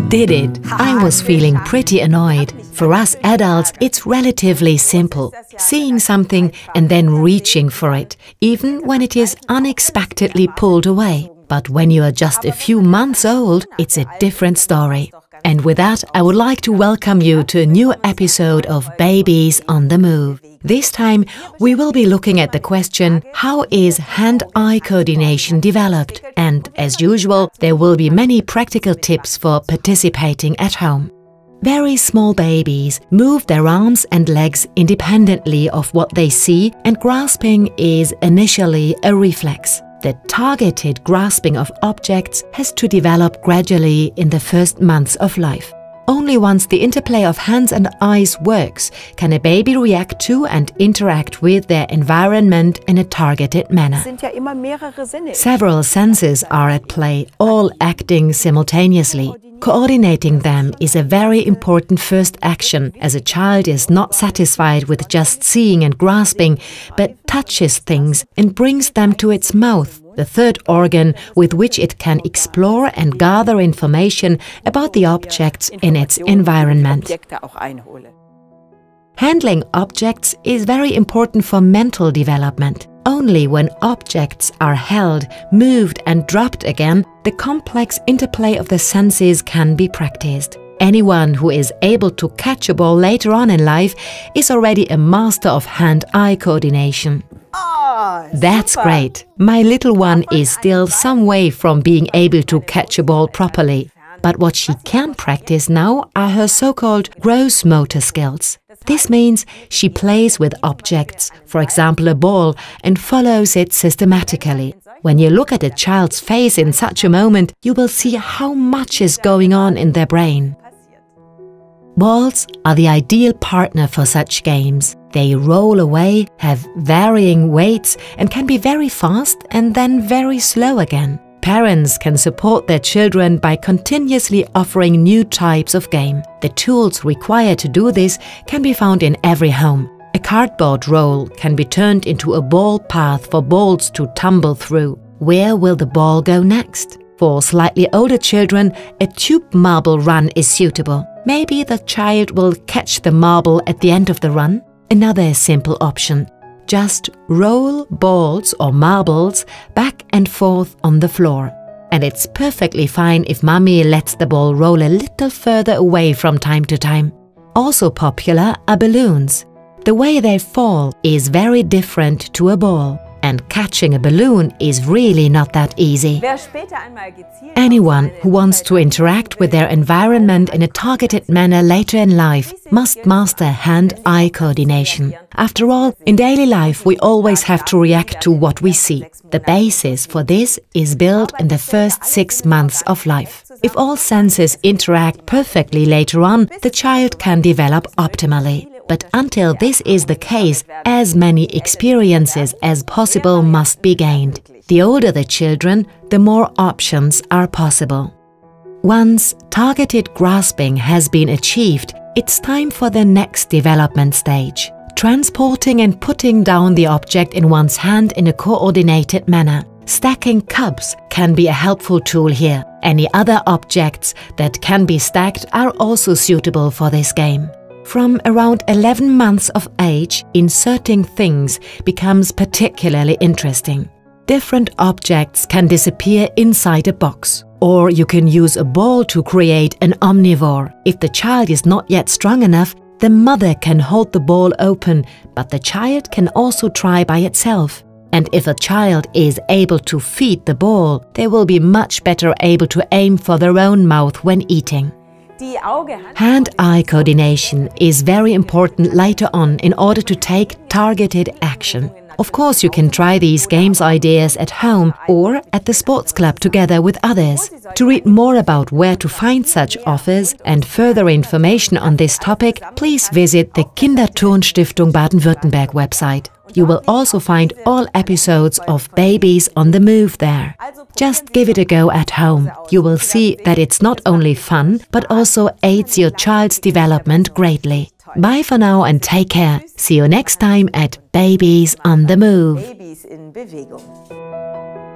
We did it! I was feeling pretty annoyed. For us adults, it's relatively simple. Seeing something and then reaching for it, even when it is unexpectedly pulled away. But when you are just a few months old, it's a different story. And with that, I would like to welcome you to a new episode of Babies on the Move. This time, we will be looking at the question, how is hand-eye coordination developed? And as usual, there will be many practical tips for participating at home. Very small babies move their arms and legs independently of what they see, and grasping is initially a reflex. The targeted grasping of objects has to develop gradually in the first months of life. Only once the interplay of hands and eyes works can a baby react to and interact with their environment in a targeted manner. Several senses are at play, all acting simultaneously. Coordinating them is a very important first action, as a child is not satisfied with just seeing and grasping, but touches things and brings them to its mouth, the third organ with which it can explore and gather information about the objects in its environment. Handling objects is very important for mental development. Only when objects are held, moved and dropped again, the complex interplay of the senses can be practiced. Anyone who is able to catch a ball later on in life is already a master of hand-eye coordination. That's great! My little one is still some way from being able to catch a ball properly. But what she can practice now are her so-called gross motor skills. This means she plays with objects, for example a ball, and follows it systematically. When you look at a child's face in such a moment, you will see how much is going on in their brain. Balls are the ideal partner for such games. They roll away, have varying weights, and can be very fast and then very slow again. Parents can support their children by continuously offering new types of game. The tools required to do this can be found in every home. A cardboard roll can be turned into a ball path for balls to tumble through. Where will the ball go next? For slightly older children, a tube marble run is suitable. Maybe the child will catch the marble at the end of the run. Another simple option. Just roll balls or marbles back and forth on the floor. And it's perfectly fine if mommy lets the ball roll a little further away from time to time. Also popular are balloons. The way they fall is very different to a ball. And catching a balloon is really not that easy. Anyone who wants to interact with their environment in a targeted manner later in life must master hand-eye coordination. After all, in daily life we always have to react to what we see. The basis for this is built in the first 6 months of life. If all senses interact perfectly later on, the child can develop optimally. But until this is the case, as many experiences as possible must be gained. The older the children, the more options are possible. Once targeted grasping has been achieved, it's time for the next development stage. Transporting and putting down the object in one's hand in a coordinated manner. Stacking cups can be a helpful tool here. Any other objects that can be stacked are also suitable for this game. From around 11 months of age, inserting things becomes particularly interesting. Different objects can disappear inside a box. Or you can use a ball to create an omnivore. If the child is not yet strong enough, the mother can hold the ball open, but the child can also try by itself. And if a child is able to feed the ball, they will be much better able to aim for their own mouth when eating. Hand-eye coordination is very important later on in order to take targeted action. Of course, you can try these games ideas at home or at the sports club together with others. To read more about where to find such offers and further information on this topic, please visit the Kinderturnstiftung Baden-Württemberg website. You will also find all episodes of Babies on the Move there. Just give it a go at home. You will see that it's not only fun, but also aids your child's development greatly. Bye for now and take care. See you next time at Babies on the Move. Babys in Bewegung.